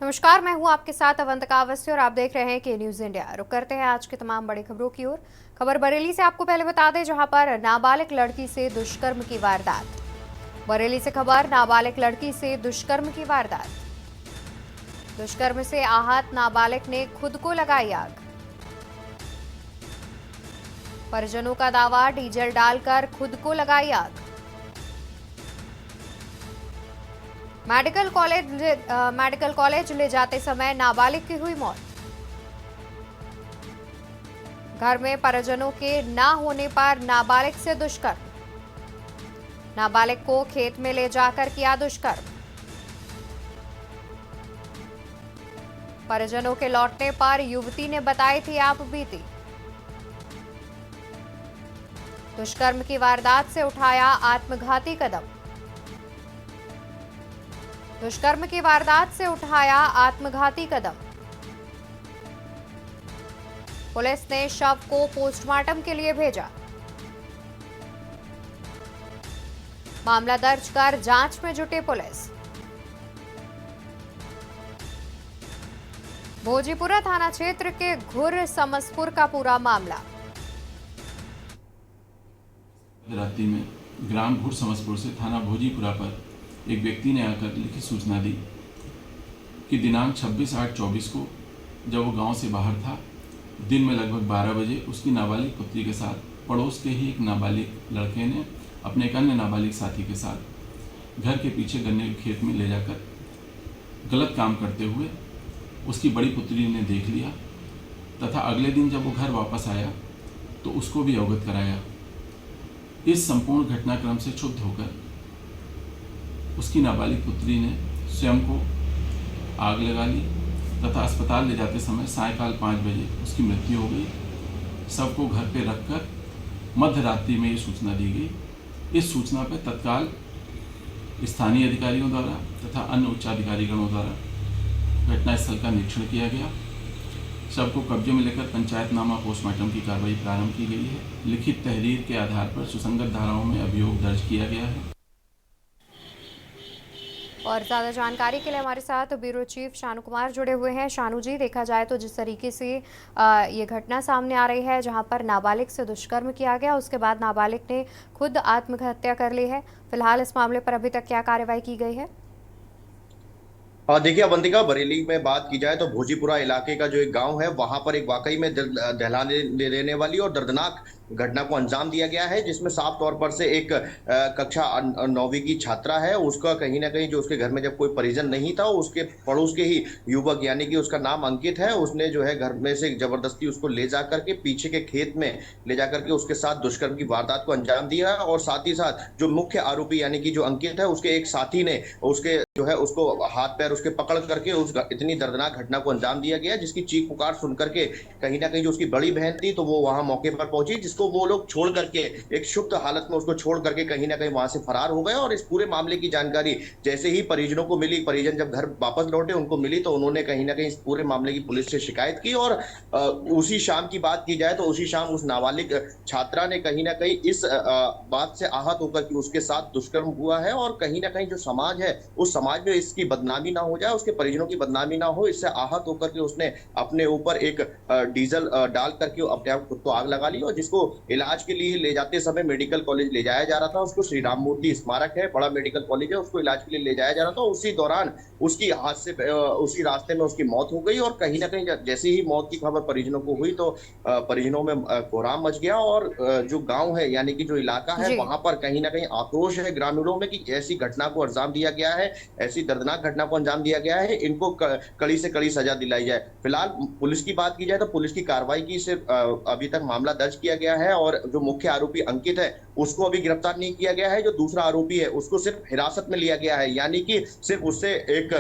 नमस्कार, मैं हूं आपके साथ अवंतिका अवस्थी और आप देख रहे हैं के न्यूज इंडिया। रुक करते हैं आज की तमाम बड़ी खबरों की ओर। खबर बरेली से आपको पहले बता दें, जहां पर नाबालिग लड़की से दुष्कर्म की वारदात। बरेली से खबर, नाबालिग लड़की से दुष्कर्म की वारदात। दुष्कर्म से आहत नाबालिग ने खुद को लगाई आग। परिजनों का दावा, डीजल डालकर खुद को लगाई आग। मेडिकल कॉलेज ले जाते समय नाबालिग की हुई मौत। घर में परिजनों के ना होने पर नाबालिग से दुष्कर्म। नाबालिग को खेत में ले जाकर किया दुष्कर्म। परिजनों के लौटने पर युवती ने बताई थी आप बीती। दुष्कर्म की वारदात से उठाया आत्मघाती कदम। दुष्कर्म की वारदात से उठाया आत्मघाती कदम। पुलिस ने शव को पोस्टमार्टम के लिए भेजा। मामला दर्ज कर जांच में जुटी पुलिस। भोजीपुरा थाना क्षेत्र के घुर समसपुर का पूरा मामला। रात्रि में ग्राम घुर समसपुर से थाना भोजीपुरा पर एक व्यक्ति ने आकर लिखित सूचना दी कि दिनांक 26/8/24 को जब वो गांव से बाहर था, दिन में लगभग 12 बजे उसकी नाबालिग पुत्री के साथ पड़ोस के ही एक नाबालिग लड़के ने अपने एक अन्य नाबालिग साथी के साथ घर के पीछे गन्ने के खेत में ले जाकर गलत काम करते हुए उसकी बड़ी पुत्री ने देख लिया तथा अगले दिन जब वो घर वापस आया तो उसको भी अवगत कराया। इस संपूर्ण घटनाक्रम से क्षुब्ध होकर उसकी नाबालिग पुत्री ने स्वयं को आग लगा ली तथा अस्पताल ले जाते समय सायंकाल 5 बजे उसकी मृत्यु हो गई। शव को घर पर रखकर मध्य रात्रि में ये सूचना दी गई। इस सूचना पर तत्काल स्थानीय अधिकारियों द्वारा तथा अन्य उच्च अधिकारीगणों द्वारा घटनास्थल का निरीक्षण किया गया। शव को कब्जे में लेकर पंचायतनामा पोस्टमार्टम की कार्रवाई प्रारंभ की गई है। लिखित तहरीर के आधार पर सुसंगत धाराओं में अभियोग दर्ज किया गया है। और ज्यादा जानकारी के लिए हमारे साथ ब्यूरो चीफ शानू कुमार जुड़े हुए हैं। शानू जी, देखा जाए तो जिस तरीके से ये घटना सामने आ रही है, जहां पर नाबालिग से दुष्कर्म किया गया, उसके बाद नाबालिग ने खुद आत्महत्या कर ली है। फिलहाल इस मामले पर अभी तक क्या कार्रवाई की गई है? देखिए अवंतिका, बरेली में बात की जाए तो भोजीपुरा इलाके का जो एक गांव है, वहां पर एक वाकई में दहलाने देने वाली और दर्दनाक घटना को अंजाम दिया गया है, जिसमें साफ तौर पर से एक कक्षा 9वीं की छात्रा है। उसका कहीं ना कहीं जो उसके घर में जब कोई परिजन नहीं था, उसके पड़ोस के ही युवक, यानी कि उसका नाम अंकित है, उसने जो है घर में से जबरदस्ती उसको ले जा करके पीछे के खेत में ले जा करके उसके साथ दुष्कर्म की वारदात को अंजाम दिया। और साथ ही साथ जो मुख्य आरोपी यानी कि जो अंकित है, उसके एक साथी ने उसके जो है उसको हाथ पैर उसके पकड़ करके उस इतनी दर्दनाक घटना को अंजाम दिया गया, जिसकी चीख पुकार सुन करके कहीं ना कहीं जो उसकी बड़ी बहन थी तो वो वहां मौके पर पहुंची, जिसको वो लोग छोड़ करके एक क्षुब्ध हालत में उसको छोड़ करके कहीं ना कहीं वहां से फरार हो गए। और इस पूरे मामले की जानकारी जैसे ही परिजनों को मिली, परिजन जब घर वापस लौटे उनको मिली, तो उन्होंने कहीं ना कहीं इस पूरे मामले की पुलिस से शिकायत की। और उसी शाम की बात की जाए तो उसी शाम उस नाबालिग छात्रा ने कहीं ना कहीं इस बात से आहत होकर कि उसके साथ दुष्कर्म हुआ है, और कहीं ना कहीं जो समाज है उस समाज में इसकी बदनामी ना हो जाए, उसके परिजनों की बदनामी ना हो, इससे आहत होकर के उसने अपने ऊपर एक डीजल डाल करके अपने आप खुद को आग लगा ली। और जिसको इलाज के लिए ले जाते समय मेडिकल कॉलेज ले जाया जा रहा था, उसको श्री राम मूर्ति स्मारक है, बड़ा मेडिकल कॉलेज है, उसको इलाज के लिए ले जाया जा रहा था। उसी दौरान उसकी उसी रास्ते में उसकी मौत हो गई। और कहीं ना कहीं जैसे ही मौत की खबर परिजनों को हुई तो परिजनों में कोहराम मच गया। और जो गांव है यानी कि जो इलाका है, वहां पर कहीं ना कहीं आक्रोश है ग्रामीणों में कि ऐसी घटना को अंजाम दिया गया है, ऐसी दर्दनाक घटना को अंजाम दिया गया है, इनको कड़ी से कड़ी सजा दिलाई जाए। फिलहाल पुलिस की बात की जाए तो पुलिस की कार्रवाई की से अभी तक मामला दर्ज किया गया है। और जो मुख्य आरोपी अंकित है उसको अभी गिरफ्तार नहीं किया गया है। जो दूसरा आरोपी है उसको सिर्फ हिरासत में लिया गया है, यानी कि सिर्फ उससे एक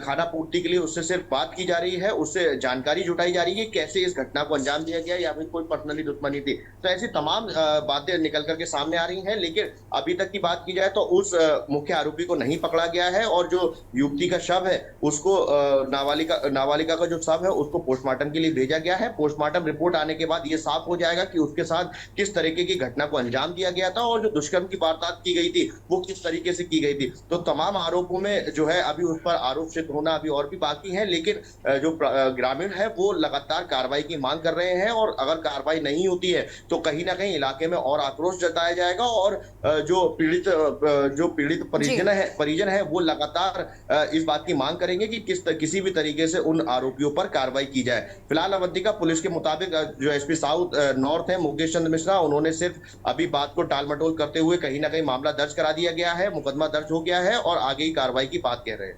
खाना पूर्ति के लिए उससे सिर्फ बात की जा रही है, उससे जानकारी जुटाई जा रही है कैसे इस घटना को अंजाम दिया गया या फिर कोई पर्सनली दुश्मनी थी। तो ऐसी तमाम बातें निकल करके सामने आ रही हैं। लेकिन अभी तक की बात की जाए तो उस मुख्य आरोपी को नहीं पकड़ा गया है। और जो युवती का शव है उसको नाबालिका का जो शव है उसको पोस्टमार्टम के लिए भेजा गया है। पोस्टमार्टम रिपोर्ट आने के बाद ये साफ हो जाएगा कि उसके साथ साथ किस तरीके की घटना को अंजाम दिया गया था और जो दुष्कर्म की वारदात की गई थी वो किस तरीके से की गई थी। तो तमाम आरोपों में जो है अभी उस पर आरोप सिद्ध होना अभी और भी बाकी है, लेकिन जो ग्रामीण है वो लगातार कार्रवाई की मांग कर रहे हैं और अगर कार्रवाई नहीं होती है तो कहीं ना कहीं इलाके में और आक्रोश जताया जाएगा और जो पीड़ित परिजन है वो लगातार इस बात की मांग करेंगे कि किसी भी तरीके से उन आरोपियों पर कार्रवाई की जाए। फिलहाल अवंतिका पुलिस के मुताबिक जो एसपी साउथ नॉर्थ है मुकेश चंद्र मिश्रा, उन्होंने सिर्फ अभी बात को टाल मटोल करते हुए कहीं ना कहीं मामला दर्ज करा दिया गया है, मुकदमा दर्ज हो गया है और आगे की कार्रवाई की बात कह रहे हैं।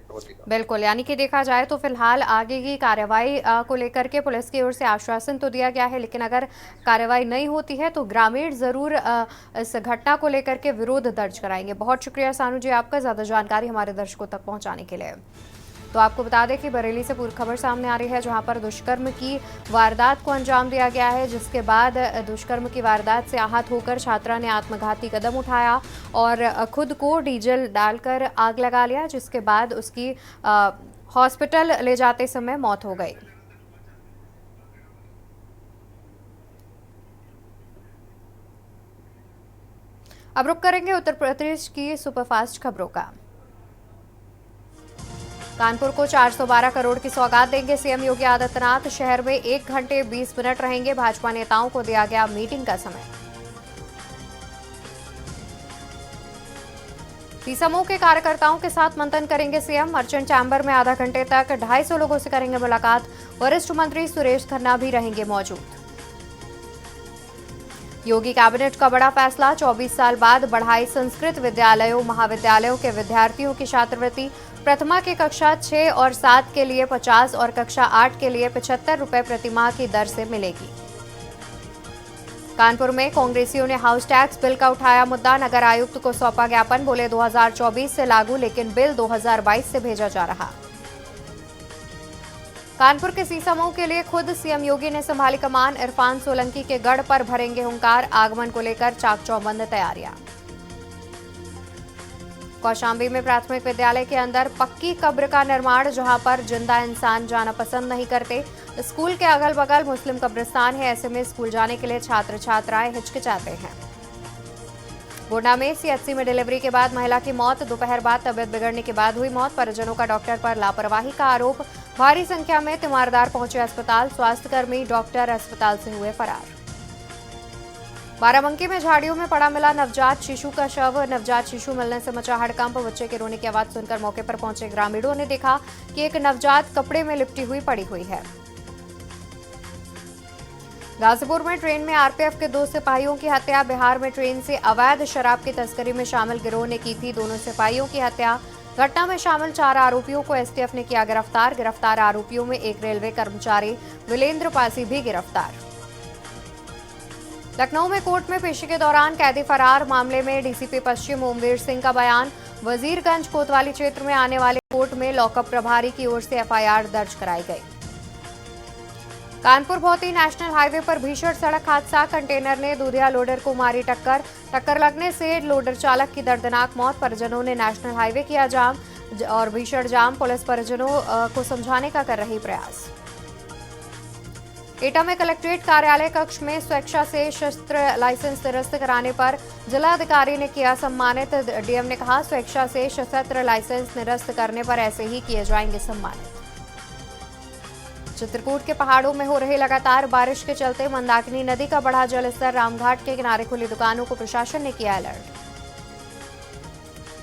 बिल्कुल, यानी कि देखा जाए तो फिलहाल आगे की कार्रवाई को लेकर के पुलिस की ओर से आश्वासन तो दिया गया है, लेकिन अगर कार्रवाई नहीं होती है तो ग्रामीण जरूर इस घटना को लेकर के विरोध दर्ज कराएंगे। बहुत शुक्रिया सानू जी आपका ज्यादा जानकारी हमारे दर्शकों तक पहुंचाने के लिए। तो आपको बता दें कि बरेली से पूरी खबर सामने आ रही है, जहां पर दुष्कर्म की वारदात को अंजाम दिया गया है, जिसके बाद दुष्कर्म की वारदात से आहत होकर छात्रा ने आत्मघाती कदम उठाया और खुद को डीजल डालकर आग लगा लिया, जिसके बाद उसकी हॉस्पिटल ले जाते समय मौत हो गई। अब रुक करेंगे उत्तर प्रदेश की सुपरफास्ट खबरों का। कानपुर को 412 करोड़ की सौगात देंगे सीएम योगी आदित्यनाथ। शहर में 1 घंटे 20 मिनट रहेंगे। भाजपा नेताओं को दिया गया मीटिंग का समय। समूह के कार्यकर्ताओं के साथ मंथन करेंगे सीएम। मर्चेंट चैम्बर में आधा घंटे तक 250 लोगों से करेंगे मुलाकात। वरिष्ठ मंत्री सुरेश खन्ना भी रहेंगे मौजूद। योगी कैबिनेट का बड़ा फैसला, 24 साल बाद बढ़ाई संस्कृत विद्यालयों महाविद्यालयों के विद्यार्थियों की छात्रवृत्ति। प्रथमा की कक्षा 6 और 7 के लिए 50 और कक्षा 8 के लिए 75 रुपए प्रतिमाह की दर से मिलेगी। कानपुर में कांग्रेसियों ने हाउस टैक्स बिल का उठाया मुद्दा। नगर आयुक्त को सौंपा ज्ञापन, बोले 2024 से लागू, लेकिन बिल 2022 से भेजा जा रहा। कानपुर के सीसामऊ के लिए खुद सीएम योगी ने संभाली कमान। इरफान सोलंकी के गढ़ पर भरेंगे हुंकार। आगमन को लेकर चाक चौबंद तैयारियां। कौशाम्बी में प्राथमिक विद्यालय के अंदर पक्की कब्र का निर्माण, जहां पर जिंदा इंसान जाना पसंद नहीं करते। स्कूल के अगल बगल मुस्लिम कब्रिस्तान है, ऐसे में स्कूल जाने के लिए छात्र छात्राएं हिचकिचाते हैं। गोंडा में सीएचसी में डिलीवरी के बाद महिला की मौत। दोपहर बाद तबियत बिगड़ने के बाद हुई मौत। परिजनों का डॉक्टर पर लापरवाही का आरोप। भारी संख्या में तीमारदार पहुंचे अस्पताल। स्वास्थ्यकर्मी डॉक्टर अस्पताल से हुए फरार। बाराबंकी में झाड़ियों में पड़ा मिला नवजात शिशु का शव। नवजात शिशु मिलने से मचा हड़कंप। बच्चे के रोने की आवाज सुनकर मौके पर पहुंचे ग्रामीणों ने देखा कि एक नवजात कपड़े में लिपटी हुई पड़ी हुई है। गाजीपुर में ट्रेन में आरपीएफ के 2 सिपाहियों की हत्या। बिहार में ट्रेन से अवैध शराब की तस्करी में शामिल गिरोह ने की थी दोनों सिपाहियों की हत्या। घटना में शामिल 4 आरोपियों को एसटीएफ ने किया गिरफ्तार। गिरफ्तार आरोपियों में एक रेलवे कर्मचारी विलेंद्र पासी भी गिरफ्तार। लखनऊ में कोर्ट में पेशी के दौरान कैदी फरार। मामले में डीसीपी पश्चिम ओमवीर सिंह का बयान। वजीरगंज कोतवाली क्षेत्र में आने वाले कोर्ट में लॉकअप प्रभारी की ओर से एफआईआर दर्ज कराई गई। कानपुर भौती नेशनल हाईवे पर भीषण सड़क हादसा। कंटेनर ने दूधिया लोडर को मारी टक्कर। टक्कर लगने से लोडर चालक की दर्दनाक मौत। परिजनों ने नेशनल हाईवे किया जाम और भीषण जाम। पुलिस परिजनों को समझाने का कर रही प्रयास। एटा में कलेक्ट्रेट कार्यालय कक्ष में स्वेच्छा से शस्त्र लाइसेंस निरस्त कराने पर जिलाधिकारी ने किया सम्मानित। डीएम ने कहा, स्वेच्छा से सशस्त्र लाइसेंस निरस्त करने पर ऐसे ही किए जाएंगे सम्मानित। चित्रकूट के पहाड़ों में हो रही लगातार बारिश के चलते मंदाकिनी नदी का बढ़ा जलस्तर। रामघाट के किनारे खुली दुकानों को प्रशासन ने किया अलर्ट।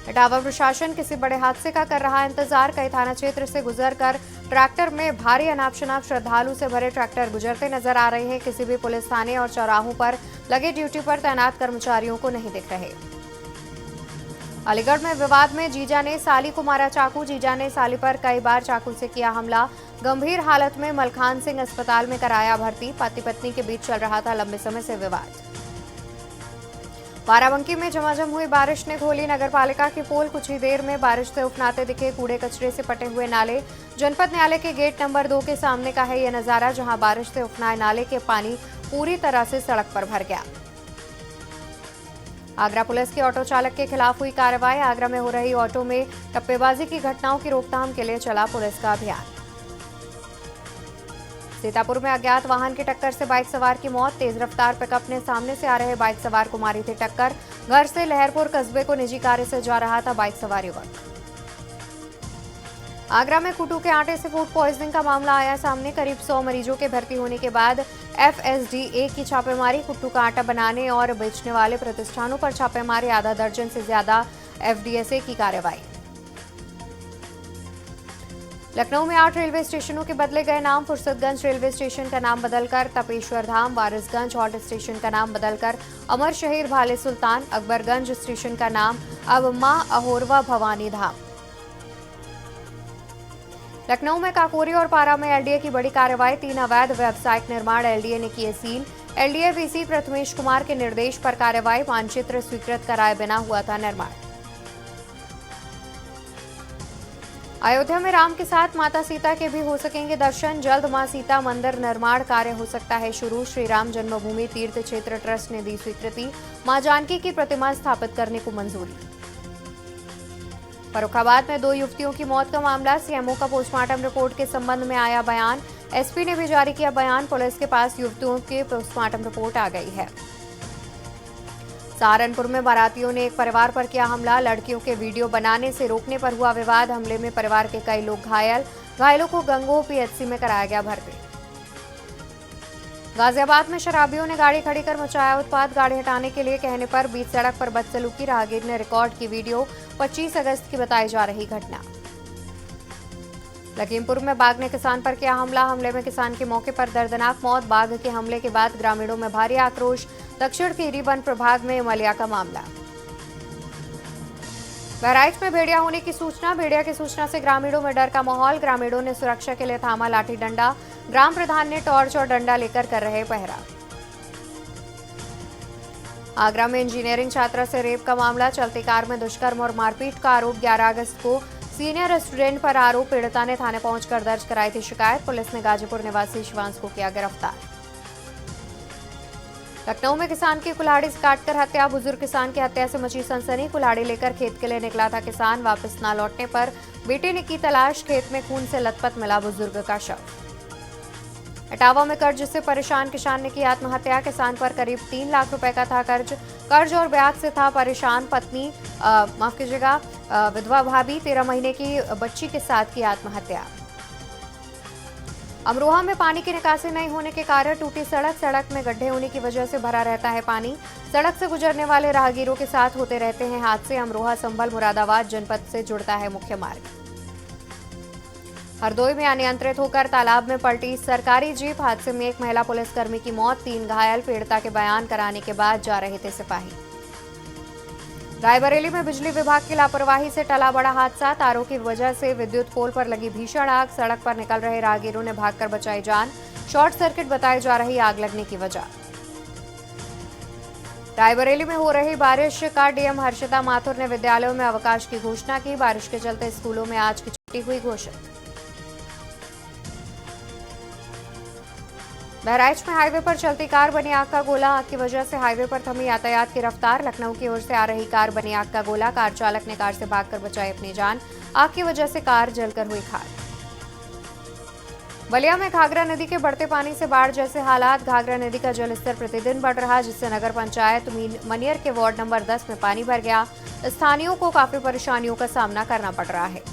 इटावा प्रशासन किसी बड़े हादसे का कर रहा इंतजार। कई थाना क्षेत्र से गुजरकर ट्रैक्टर में भारी अनाप शनाप श्रद्धालु से भरे ट्रैक्टर गुजरते नजर आ रहे हैं। किसी भी पुलिस थाने और चौराहों पर लगे ड्यूटी पर तैनात कर्मचारियों को नहीं दिख रहे। अलीगढ़ में विवाद में जीजा ने साली को मारा चाकू। जीजा ने साली पर कई बार चाकू से किया हमला। गंभीर हालत में मलखान सिंह अस्पताल में कराया भर्ती। पति पत्नी के बीच चल रहा था लंबे समय से विवाद। बाराबंकी में झमाझम हुई बारिश ने खोली नगरपालिका की पोल। कुछ ही देर में बारिश से उफनाते दिखे कूड़े कचरे से पटे हुए नाले। जनपद न्यायालय के गेट नंबर 2 के सामने का है यह नजारा, जहां बारिश से उफनाए नाले के पानी पूरी तरह से सड़क पर भर गया। आगरा पुलिस के ऑटो चालक के खिलाफ हुई कार्रवाई। आगरा में हो रही ऑटो में टप्पेबाजी की घटनाओं की रोकथाम के लिए चला पुलिस का अभियान। सीतापुर में अज्ञात वाहन की टक्कर से बाइक सवार की मौत। तेज रफ्तार पिकअप ने सामने से आ रहे बाइक सवार को मारी थी टक्कर। घर से लहरपुर कस्बे को निजी कार्य से जा रहा था बाइक सवार युवक। आगरा में कुट्टू के आटे से फूड पॉइजनिंग का मामला आया सामने। करीब 100 मरीजों के भर्ती होने के बाद FSDA की छापेमारी। कुट्टू का आटा बनाने और बेचने वाले प्रतिष्ठानों पर छापेमारी। आधा दर्जन से ज्यादा FDSA की कार्रवाई। लखनऊ में 8 रेलवे स्टेशनों के बदले गए नाम। फुर्सतगंज रेलवे स्टेशन का नाम बदलकर तपेश्वर धाम, वारिसगंज हॉल्ट स्टेशन का नाम बदलकर अमर शहीद भाले सुल्तान, अकबरगंज स्टेशन का नाम अब मां अहोरवा भवानी धाम। लखनऊ में काकोरी और पारा में LDA की बड़ी कार्रवाई। 3 अवैध व्यावसायिक निर्माण LDA ने किए seal. LDA VC Prathamesh Kumar के निर्देश पर कार्रवाई। मानचित्र स्वीकृत कराए बिना हुआ था निर्माण। अयोध्या में राम के साथ माता सीता के भी हो सकेंगे दर्शन। जल्द मां सीता मंदिर निर्माण कार्य हो सकता है शुरू। श्री राम जन्मभूमि तीर्थ क्षेत्र ट्रस्ट ने दी स्वीकृति। मां जानकी की प्रतिमा स्थापित करने को मंजूरी। फर्रुखाबाद में 2 युवतियों की मौत का मामला। CMO का पोस्टमार्टम रिपोर्ट के संबंध में आया बयान। SP ने भी जारी किया बयान। पुलिस के पास युवतियों की पोस्टमार्टम रिपोर्ट आ गई है। सहारनपुर में बारातियों ने एक परिवार पर किया हमला। लड़कियों के वीडियो बनाने से रोकने पर हुआ विवाद। हमले में परिवार के कई लोग घायल। घायलों को गंगोह PHC में कराया गया भर्ती। गाजियाबाद में शराबियों ने गाड़ी खड़ी कर मचाया उत्पात। गाड़ी हटाने के लिए कहने पर बीच सड़क पर बदसलूकी। राहगीर ने रिकॉर्ड की वीडियो। 25 अगस्त की बताई जा रही घटना। लखीमपुर में बाघ ने किसान पर किया हमला। हमले में किसान के मौके पर दर्दनाक मौत। बाघ के हमले के बाद ग्रामीणों में भारी आक्रोश। दक्षिण खीरी वन प्रभाग में मलिया का मामला। बहराइच में भेड़िया होने की सूचना। भेड़िया की सूचना से ग्रामीणों में डर का माहौल। ग्रामीणों ने सुरक्षा के लिए थामा लाठी डंडा। ग्राम प्रधान ने टॉर्च और डंडा लेकर कर रहे पहरा। आगरा में इंजीनियरिंग छात्रा से रेप का मामला। चलती कार में दुष्कर्म और मारपीट का आरोप। 11 अगस्त को सीनियर स्टूडेंट पर आरोप। पीड़िता ने थाने पहुंचकर दर्ज कराई थी शिकायत। पुलिस ने गाजीपुर निवासी शिवांश को किया गिरफ्तार। लखनऊ में किसान की कुल्हाड़ी से काटकर हत्या। बुजुर्ग किसान की हत्या से मची सनसनी। कुल्हाड़ी लेकर खेत के लिए निकला था किसान। वापस न लौटने पर बेटे ने की तलाश। खेत में खून से लथपथ मिला बुजुर्ग का शव। इटावा में कर्ज से परेशान किसान ने की आत्महत्या। किसान पर करीब 3 लाख रुपए का था कर्ज और ब्याज से था परेशान। पत्नी विधवा भाभी 13 महीने की बच्ची के साथ की आत्महत्या। अमरोहा में पानी की निकासी नहीं होने के कारण टूटी सड़क में गड्ढे होने की वजह से भरा रहता है पानी। सड़क से गुजरने वाले राहगीरों के साथ होते रहते हैं हादसे। अमरोहा संभल मुरादाबाद जनपद से जुड़ता है मुख्य मार्ग। हरदोई में अनियंत्रित होकर तालाब में पलटी सरकारी जीप। हादसे में एक महिला पुलिसकर्मी की मौत। 3 घायल। पीड़िता के बयान कराने के बाद जा रहे थे सिपाही। रायबरेली में बिजली विभाग की लापरवाही से टला बड़ा हादसा। तारों की वजह से विद्युत पोल पर लगी भीषण आग। सड़क पर निकल रहे राहगीरों ने भागकर बचाई जान। शॉर्ट सर्किट बताई जा रही आग लगने की वजह। रायबरेली में हो रही बारिश का डीएम हर्षिता माथुर ने विद्यालयों में अवकाश की घोषणा की। बारिश के चलते स्कूलों में आज की छुट्टी हुई घोषित। बहराइच में हाईवे पर चलती कार बनी आग का गोला। आग की वजह से हाईवे पर थमी यातायात की रफ्तार। लखनऊ की ओर से आ रही कार बनी आग का गोला। कार चालक ने कार से भागकर बचाई अपनी जान। आग की वजह से कार जलकर हुई खाक। बलिया में घाघरा नदी के बढ़ते पानी से बाढ़ जैसे हालात। घाघरा नदी का जलस्तर प्रतिदिन बढ़ रहा, जिससे नगर पंचायत मनियर के वार्ड नंबर 10 में पानी भर गया। स्थानीयों को काफी परेशानियों का सामना करना पड़ रहा है।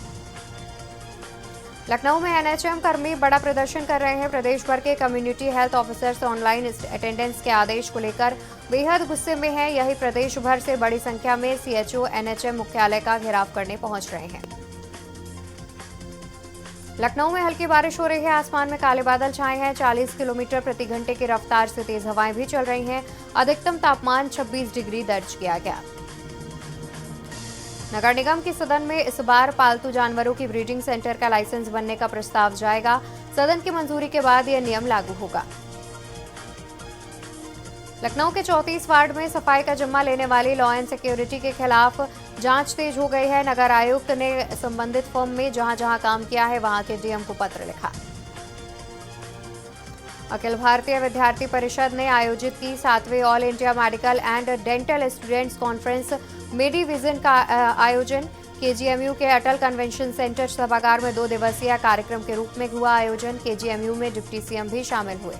लखनऊ में NHM कर्मी बड़ा प्रदर्शन कर रहे हैं। प्रदेश भर के community health officers online attendance के आदेश को लेकर बेहद गुस्से में हैं। यही प्रदेश भर से बड़ी संख्या में CHO NHM मुख्यालय का घेराव करने पहुंच रहे हैं। लखनऊ में हल्की बारिश हो रही है। आसमान में काले बादल छाए हैं। 40 किलोमीटर प्रति घंटे की रफ्तार से तेज हवाएं भी चल रही हैं। अधिकतम तापमान 26 डिग्री दर्ज किया गया। नगर निगम की सदन में इस बार पालतू जानवरों की ब्रीडिंग सेंटर का लाइसेंस बनने का प्रस्ताव जाएगा। सदन की मंजूरी के बाद यह नियम लागू होगा। लखनऊ के 34 वार्ड में सफाई का जिम्मा लेने वाली लॉ एंड सिक्योरिटी के खिलाफ जांच तेज हो गई है। नगर आयुक्त ने संबंधित फर्म में जहां जहां काम किया है वहां के डीएम को पत्र लिखा। अखिल भारतीय विद्यार्थी परिषद ने आयोजित की 7वें all India medical and dental students conference Medi Vision का आयोजन केजीएमयू के अटल कन्वेंशन सेंटर सभागार में 2 दिवसीय कार्यक्रम के रूप में हुआ आयोजन। केजीएमयू में डिप्टी सीएम भी शामिल हुए।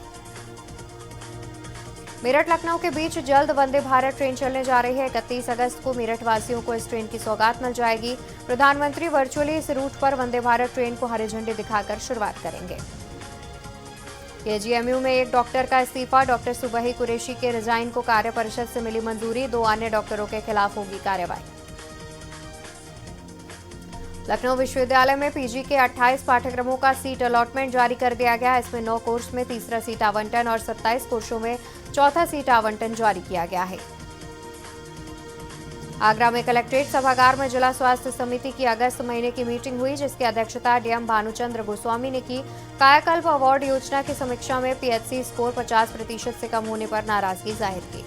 मेरठ लखनऊ के बीच जल्द वंदे भारत ट्रेन चलने जा रही है। 31 अगस्त को मेरठ वासियों को इस ट्रेन की सौगात मिल जाएगी। प्रधानमंत्री वर्चुअली इस रूट पर वंदे भारत ट्रेन को हरी झंडी दिखाकर शुरुआत करेंगे। केजीएमयू में एक डॉक्टर का इस्तीफा। डॉक्टर सुबही कुरैशी के रिजाइन को कार्य परिषद से मिली मंजूरी। 2 अन्य डॉक्टरों के खिलाफ होगी कार्रवाई। लखनऊ विश्वविद्यालय में पीजी के 28 पाठ्यक्रमों का सीट अलॉटमेंट जारी कर दिया गया। इसमें 9 कोर्स में तीसरा सीट आवंटन और 27 कोर्सों में चौथा सीट आवंटन जारी किया गया है। आगरा में कलेक्ट्रेट सभागार में जिला स्वास्थ्य समिति की अगस्त महीने की मीटिंग हुई, जिसकी अध्यक्षता डीएम भानुचंद्र गोस्वामी ने की। कायाकल्प अवार्ड योजना की समीक्षा में पीएचसी स्कोर 50% से कम होने पर नाराजगी जाहिर की।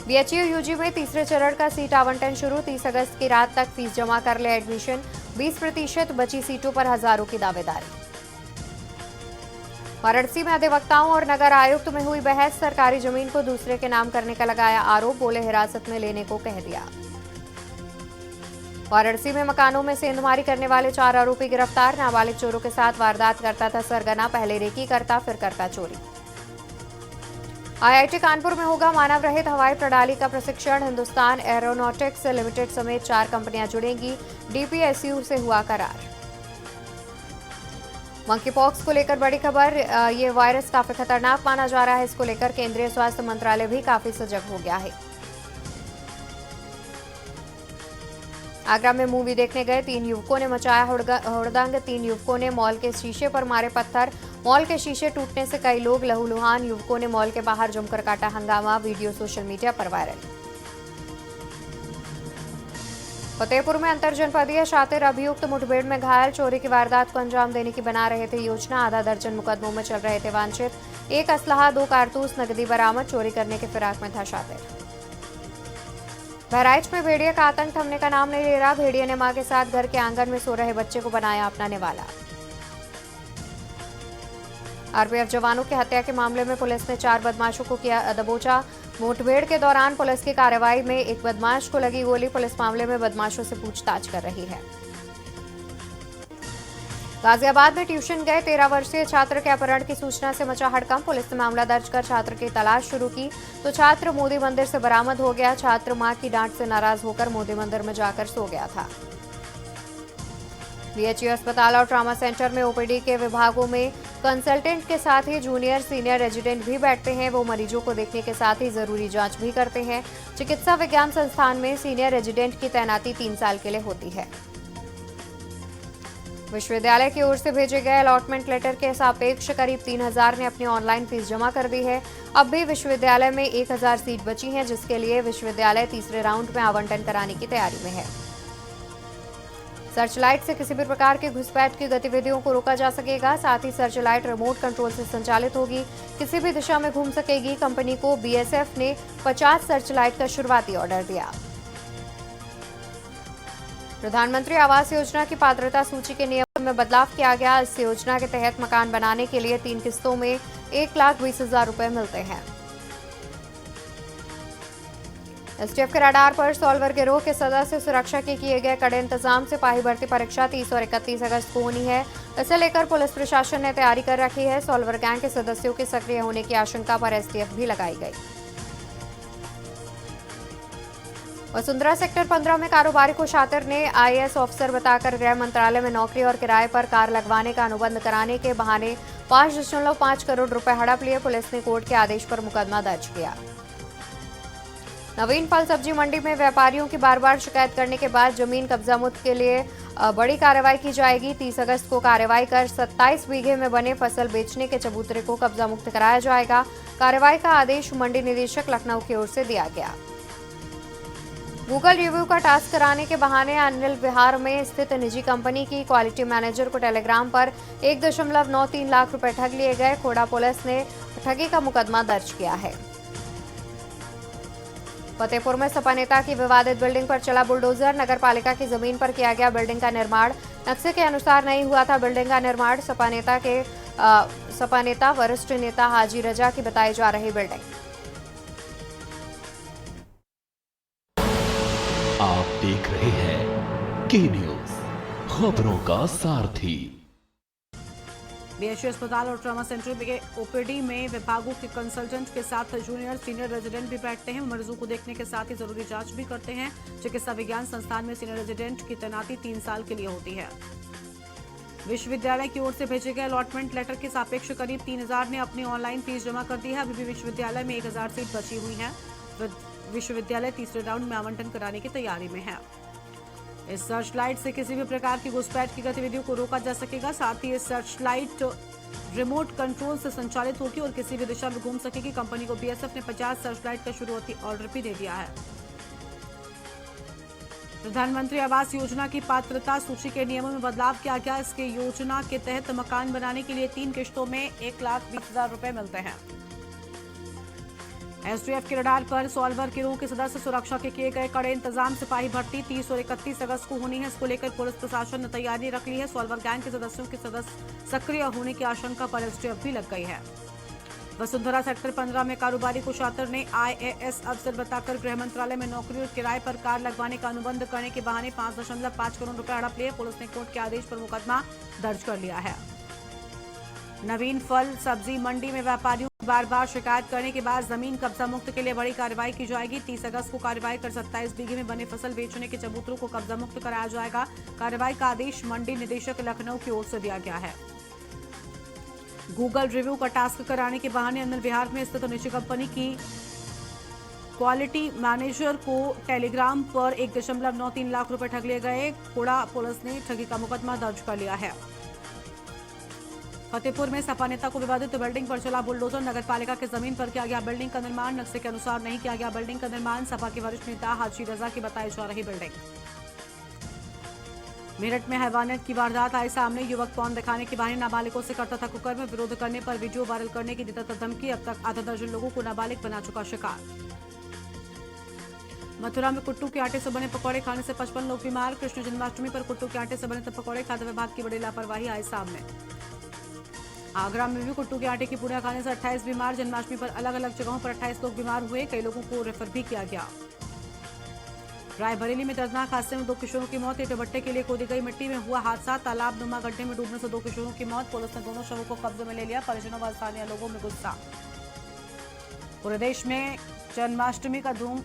बीएचयू यूजी में तीसरे चरण का सीट आवंटन शुरू। 30 अगस्त की रात तक फीस जमा कर ले एडमिशन। 20% बची सीटों पर हजारों की दावेदारी। वाराणसी में अधिवक्ताओं और नगर आयुक्त में हुई बहस। सरकारी जमीन को दूसरे के नाम करने का लगाया आरोप। बोले हिरासत में लेने को कह दिया। वाराणसी में मकानों में सेंधमारी करने वाले 4 आरोपी गिरफ्तार। नाबालिग चोरों के साथ वारदात करता था सरगना। पहले रेकी करता, फिर करता चोरी। आईआईटी कानपुर में होगा मानव रहित हवाई प्रणाली का प्रशिक्षण। हिंदुस्तान एरोनॉटिक्स लिमिटेड समेत 4 कंपनियां जुड़ेंगी। डीपीएसयू से हुआ करार। मंकी पॉक्स को लेकर बड़ी खबर। ये वायरस काफी खतरनाक माना जा रहा है। इसको लेकर केंद्रीय स्वास्थ्य मंत्रालय भी काफी सजग हो गया है। आगरा में मूवी देखने गए 3 युवकों ने मचाया हुड़दंग। 3 युवकों ने मॉल के शीशे पर मारे पत्थर। मॉल के शीशे टूटने से कई लोग लहूलुहान। युवकों ने मॉल के बाहर जमकर काटा हंगामा। वीडियो सोशल मीडिया पर वायरल। फतेहपुर में अंतरजनपदीय शातिर अभियुक्त मुठभेड़ में घायल। चोरी की वारदात को अंजाम देने की बना रहे थे योजना। आधा दर्जन मुकदमों में चल रहे थे वांछित। 1 असलहा, 2 कारतूस, नकदी बरामद। चोरी करने के फिराक में था शातिर। बहराइच में भेड़िए का आतंक थमने का नाम नहीं ले रहा। भेड़िए ने मां के साथ घर के आंगन में सो रहे बच्चे को बनाया अपना निवाला। आरपीएफ जवानों की हत्या के मामले में पुलिस ने 4 बदमाशों को किया दबोचा। मुठभेड़ के दौरान पुलिस की कार्रवाई में एक बदमाश को लगी गोली। पुलिस मामले में बदमाशों से पूछताछ कर रही है। गाजियाबाद में ट्यूशन गए 13 वर्षीय छात्र के अपहरण की सूचना से मचा हड़कंप। पुलिस ने मामला दर्ज कर छात्र की तलाश शुरू की तो छात्र मोदी मंदिर से बरामद हो गया। छात्र मां की डांट से नाराज होकर मोदी मंदिर में जाकर सो गया था। बीएचयू अस्पताल और ट्रॉमा सेंटर में ओपीडी के विभागों में कंसल्टेंट के साथ ही जूनियर सीनियर रेजिडेंट भी बैठते हैं। वो मरीजों को देखने के साथ ही जरूरी जांच भी करते हैं। चिकित्सा विज्ञान संस्थान में सीनियर रेजिडेंट की तैनाती 3 साल के लिए होती है। विश्वविद्यालय की ओर से भेजे गए अलॉटमेंट लेटर के सापेक्ष करीब 3000 ने अपनी ऑनलाइन फीस जमा कर दी है। अब भी विश्वविद्यालय में 1000 सीट बची हैं, जिसके लिए विश्वविद्यालय तीसरे राउंड में आवंटन कराने की तैयारी में है। सर्चलाइट से किसी भी प्रकार की घुसपैठ की गतिविधियों को रोका जा सकेगा। साथ ही सर्चलाइट रिमोट कंट्रोल से संचालित होगी, किसी भी दिशा में घूम सकेगी। कंपनी को बीएसएफ ने 50 सर्चलाइट का शुरुआती ऑर्डर दिया। प्रधानमंत्री आवास योजना की पात्रता सूची के नियम में बदलाव किया गया। इस योजना के तहत मकान बनाने के लिए 3 किस्तों में 1,20,000 रुपए मिलते हैं। एसटीएफ के रडार पर सॉल्वर गिरोह के सदस्य सुरक्षा के किए गए कड़े इंतजाम। सिपाही भर्ती परीक्षा 30 और 31 अगस्त को होनी है। इसे लेकर पुलिस प्रशासन ने तैयारी कर रखी है। सॉल्वर गैंग के सदस्यों के सक्रिय होने की आशंका पर एसटीएफ भी लगाई गई। वसुंधरा सेक्टर 15 में कारोबारी को शातिर ने आईएएस ऑफिसर बताकर गृह मंत्रालय में नौकरी और किराए पर कार लगवाने का अनुबंध कराने के बहाने 5.5 करोड़ रुपए हड़प लिए। पुलिस ने कोर्ट के आदेश पर मुकदमा दर्ज किया। नवीन फल सब्जी मंडी में व्यापारियों की बार-बार शिकायत करने के बाद जमीन कब्जा मुक्त के लिए बड़ी कार्रवाई की जाएगी। 30 अगस्त को कार्रवाई कर 27 बीघे में बने फसल बेचने के चबूतरे को कब्जा मुक्त कराया जाएगा। कार्रवाई का आदेश मंडी निदेशक लखनऊ की ओर से दिया गया। गूगल रिव्यू का टास्क कराने के बहाने अनिल विहार में स्थित निजी कंपनी की क्वालिटी मैनेजर को टेलीग्राम पर 1.93 लाख रुपए ठग लिए गए। खोड़ा पुलिस ने ठगी का मुकदमा दर्ज किया है। फतेहपुर में सपा नेता की विवादित बिल्डिंग पर चला बुलडोजर। नगर पालिका की जमीन पर किया गया बिल्डिंग का निर्माण। नक्शे के अनुसार नहीं हुआ था बिल्डिंग का निर्माण। सपा नेता वरिष्ठ नेता हाजी रजा की बताई जा रही बिल्डिंग। आप देख रहे हैं की न्यूज, खबरों का सारथी। बीएचयू अस्पताल और ट्रॉमा सेंटर के ओपीडी में विभागों के कंसल्टेंट के साथ जूनियर सीनियर रेजिडेंट भी बैठते हैं। मरीजों को देखने के साथ ही जरूरी जांच भी करते हैं। चिकित्सा विज्ञान संस्थान में सीनियर रेजिडेंट की तैनाती 3 साल के लिए होती है। विश्वविद्यालय की ओर से भेजे गए अलॉटमेंट लेटर के सापेक्ष करीब 3000 ने अपनी ऑनलाइन फीस जमा कर दी है। अभी भी विश्वविद्यालय में 1000 सीट बची हुई है। विश्वविद्यालय तीसरे राउंड में आवंटन कराने की तैयारी में है। इस सर्चलाइट से किसी भी प्रकार की घुसपैठ की गतिविधियों को रोका जा सकेगा। साथ ही इस सर्चलाइट रिमोट कंट्रोल से संचालित होगी और किसी भी दिशा में घूम सकेगी। कंपनी को बीएसएफ ने 50 सर्चलाइट का शुरुआती ऑर्डर भी दे दिया है। प्रधानमंत्री आवास योजना की पात्रता सूची के नियमों में बदलाव किया गया। इसके योजना के तहत मकान बनाने के लिए 3 किश्तों में 1,20,000 रुपए मिलते हैं। एसटीएफ के रडार पर सॉल्वर गिरोह के सदस्य सुरक्षा के किए गए कड़े इंतजाम। सिपाही भर्ती 30 और 31 अगस्त को होनी है। इसको लेकर पुलिस प्रशासन ने तैयारी रख ली है। सॉल्वर गैंग के सदस्यों के सक्रिय होने की आशंका पर एसटीएफ भी लग गई है। वसुंधरा सेक्टर 15 में कारोबारी को छात्र ने आईएएस अफसर बताकर गृह मंत्रालय में नौकरी और किराए पर कार लगवाने का अनुबंध करने के बहाने 5.5 करोड़ रुपए हड़प लिए। पुलिस ने कोर्ट के आदेश पर मुकदमा दर्ज कर लिया है। नवीन फल सब्जी मंडी में व्यापारियों की बार-बार शिकायत करने के बाद जमीन कब्जा मुक्त के लिए बड़ी कार्रवाई की जाएगी। 30 अगस्त को कार्रवाई कर 27 बीघे में बने फसल बेचने के चबूतरों को कब्जा मुक्त कराया जाएगा। कार्रवाई का आदेश मंडी निदेशक लखनऊ की ओर से दिया गया है। गूगल रिव्यू का टास्क कराने के बहाने अनिल विहार में स्थित निजी कंपनी की क्वालिटी मैनेजर को टेलीग्राम पर 1.93 लाख रुपए ठग लिए गए। कोड़ा पुलिस ने ठगी का मुकदमा दर्ज कर लिया है। फतेहपुर में सपा नेता को विवादित बिल्डिंग पर चला बुलडोजर। नगरपालिका की जमीन पर किया गया बिल्डिंग का निर्माण। नक्शे के अनुसार नहीं किया गया बिल्डिंग का निर्माण। सपा के वरिष्ठ नेता हाजी रजा की बताई जा रही बिल्डिंग। मेरठ में हैवानियत की वारदात आई सामने। युवक पौन दिखाने के बहाने नाबालिगों से करता था कुकर्म। विरोध करने पर वीडियो वायरल करने की देता था धमकी। अब तक आधा दर्जन लोगों को नाबालिग बना चुका शिकार। मथुरा में कुट्टू के आटे से बने पकौड़े खाने से 55 लोग बीमार। कृष्ण जन्माष्टमी पर कुट्टू के आटे से बने पकौड़े खाद्य विभाग की बड़ी लापरवाही आई सामने। आगरा में भी कुट्टू के आटे की पुड़िया खाने से 28 बीमार। जन्माष्टमी पर अलग अलग जगहों पर 28 लोग बीमार हुए। कई लोगों को रेफर भी किया गया। रायबरेली में दर्दनाक हादसे में 2 किशोरों की मौत। ईंट भट्टे के लिए खोदी गई मिट्टी में हुआ हादसा। तालाब नुमा गड्ढे में डूबने से 2 किशोरों की मौत। पुलिस ने दोनों शवों को कब्जे में ले लिया। परिजनों व स्थानीय लोगों में गुस्सा। पूरे देश में जन्माष्टमी का धूम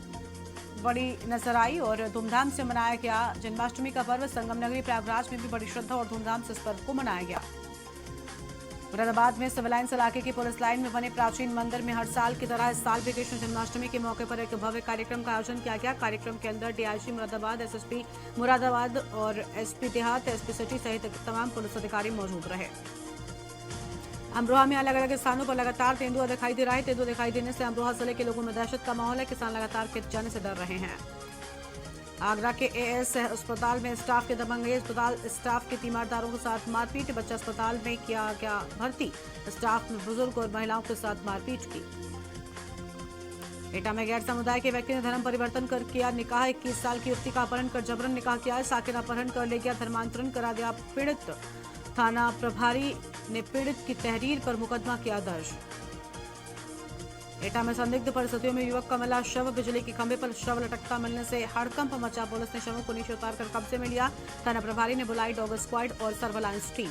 बड़ी नजर आई और धूमधाम से मनाया गया। जन्माष्टमी का पर्व संगम नगरी प्रयागराज में भी बड़ी श्रद्धा और धूमधाम से इस पर्व को मनाया गया। मुरादाबाद में सिविल लाइन्स इलाके की पुलिस लाइन में बने प्राचीन मंदिर में हर साल की तरह इस साल भी कृष्ण जन्माष्टमी के मौके पर एक भव्य कार्यक्रम का आयोजन किया गया। कार्यक्रम के अंदर डीआईजी मुरादाबाद, एसएसपी मुरादाबाद और एसपी देहात, एसपी सिटी सहित तमाम पुलिस अधिकारी मौजूद रहे। अमरोहा में अलग अलग स्थानों पर लगातार तेंदुआ दिखाई दे रहा है। तेंदुआ दिखाई देने से अमरोहा जिले के लोगों में दहशत का माहौल है। किसान लगातार खेत जाने से डर रहे हैं। आगरा के एएस अस्पताल में स्टाफ के दबंगई। अस्पताल स्टाफ के तीमारदारों के साथ मारपीट। बच्चा अस्पताल में किया गया भर्ती। स्टाफ ने बुजुर्ग और महिलाओं के साथ मारपीट की। एटा में गैर समुदाय के व्यक्ति ने धर्म परिवर्तन कर किया निकाह। 21 साल की युवती का अपहरण कर जबरन निकाह किया। साकिन अपहरण कर ले गया, धर्मांतरण करा दिया पीड़ित। थाना प्रभारी ने पीड़ित की तहरीर पर मुकदमा किया दर्ज। एटा में संदिग्ध परिस्थितियों में युवक का मिला शव। बिजली के खंभे पर शव लटकता मिलने से हड़कंप मचा। पुलिस ने शवों को नीचे उतारकर कब्जे में लिया। थाना प्रभारी ने बुलाई डॉग स्क्वाड और सर्वेलांस टीम।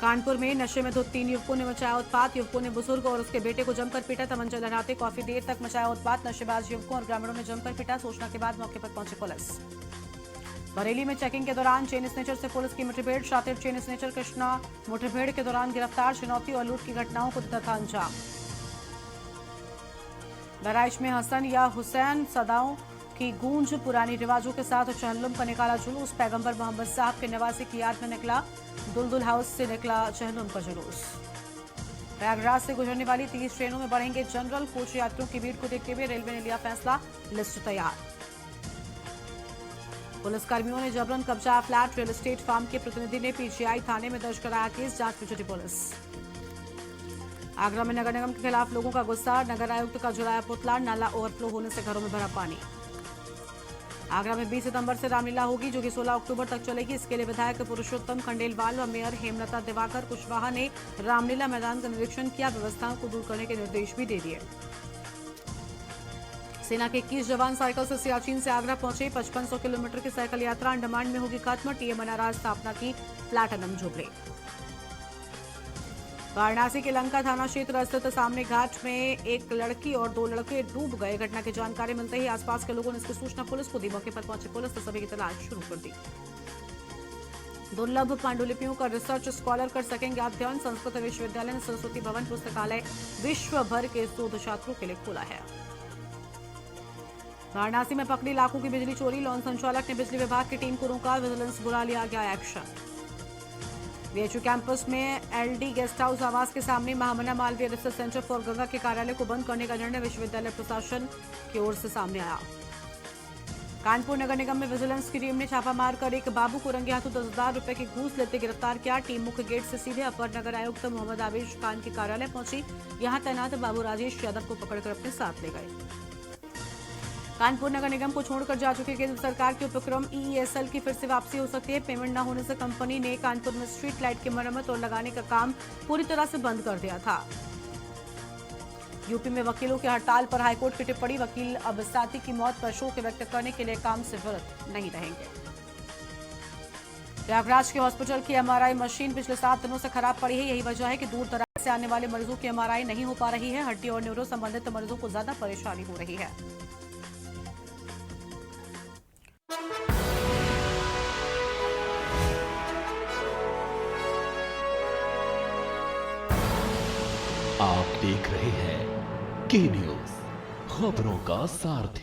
कानपुर में नशे में धुत 3 युवकों ने मचाया उत्पात। युवकों ने बुजुर्ग और उसके बेटे को जमकर पीटा। तमंचा लहराते काफी देर तक मचाया उत्पात। नशेबाज युवकों और ग्रामीणों ने जमकर पीटा। सूचना के बाद मौके पर पहुंची पुलिस। बरेली में चेकिंग के दौरान चेन स्नेचर से पुलिस की मुठभेड़। शातिर चेन स्नेचर कृष्णा मुठभेड़ के दौरान गिरफ्तार। चुनौती और लूट की घटनाओं को देता था अंजाम। बहराइच में हसन या हुसैन सदाओं की गूंज। पुरानी रिवाजों के साथ चहलुम का निकाला जुलूस। पैगंबर मोहम्मद साहब के नवासी की याद में निकला दुलदुल हाउस से निकला चहलुम का जुलूस। प्रयागराज से गुजरने वाली 30 ट्रेनों में बढ़ेंगे जनरल कोच। यात्रियों की भीड़ को देखते हुए रेलवे ने लिया फैसला। लिस्ट तैयार। पुलिसकर्मियों ने जबरन कब्जा फ्लैट। रियल एस्टेट फार्म के प्रतिनिधि ने पीजीआई थाने में दर्ज कराया केस। जांच में जुटी पुलिस। आगरा में नगर निगम के खिलाफ लोगों का गुस्सा। नगर आयुक्त का जलाया पुतला। नाला ओवरफ्लो होने से घरों में भरा पानी। आगरा में 20 सितंबर से रामलीला होगी जो कि 16 अक्टूबर तक चलेगी। इसके लिए विधायक पुरुषोत्तम खंडेलवाल व मेयर हेमलता दिवाकर कुशवाहा ने रामलीला मैदान का निरीक्षण किया। व्यवस्थाओं को दूर करने के निर्देश भी दे दिए। सेना के 21 जवान साइकिल से सियाचिन से आगरा पहुंचे। 5500 किलोमीटर की साइकिल यात्रा अंडमान में होगी खत्म। TMNRR स्थापना की प्लैटिनम जुबली। वाराणसी के लंका थाना क्षेत्र स्थित सामने घाट में एक लड़की और 2 लड़के डूब गए। घटना की जानकारी मिलते ही आसपास के लोगों ने इसकी सूचना पुलिस को दी। मौके पर पहुंची पुलिस ने सभी की तलाश शुरू कर दी। दुर्लभ पांडुलिपियों का रिसर्च स्कॉलर कर सकेंगे अध्ययन। संस्कृत विश्वविद्यालय ने सरस्वती भवन पुस्तकालय विश्व भर के शोध छात्रों के लिए खोला है। वाराणसी में पकड़ी लाखों की बिजली चोरी। लॉन संचालक ने बिजली विभाग की टीम को रोका। विजिलेंस बुला लिया गया एक्शन। बीएचयू कैंपस में LD गेस्ट हाउस आवास के सामने Mahamana Malviya research centre for Ganga के कार्यालय को बंद करने का निर्णय विश्वविद्यालय प्रशासन की ओर से सामने आया। कानपुर नगर निगम में विजिलेंस की टीम ने छापा मारकर एक बाबू को रंगे हाथों 10,000 रुपए की घूस लेते गिरफ्तार किया। टीम मुख्य गेट से सीधे अपर नगर आयुक्त मोहम्मद आवेश खान के कार्यालय पहुंची। यहां तैनात बाबू राजेश यादव को पकड़कर अपने साथ ले गए। कानपुर नगर निगम को छोड़कर जा चुके केंद्र सरकार के उपक्रम EESL की फिर से वापसी हो सकती है। पेमेंट न होने से कंपनी ने कानपुर में स्ट्रीट लाइट की मरम्मत और लगाने का काम पूरी तरह से बंद कर दिया था। यूपी में वकीलों की हड़ताल पर हाईकोर्ट की टिप्पणी। वकील अब साथी की मौत पर शोक व्यक्त करने के लिए काम से विरत नहीं रहेंगे। प्रयागराज के हॉस्पिटल की MRI मशीन पिछले 7 दिनों से खराब पड़ी है। यही वजह है कि दूर दराज से आने वाले मरीजों की MRI नहीं हो पा रही है। हड्डी और न्यूरो संबंधित मरीजों को ज्यादा परेशानी हो रही है। आप देख रहे हैं के न्यूज, खबरों का सारथी।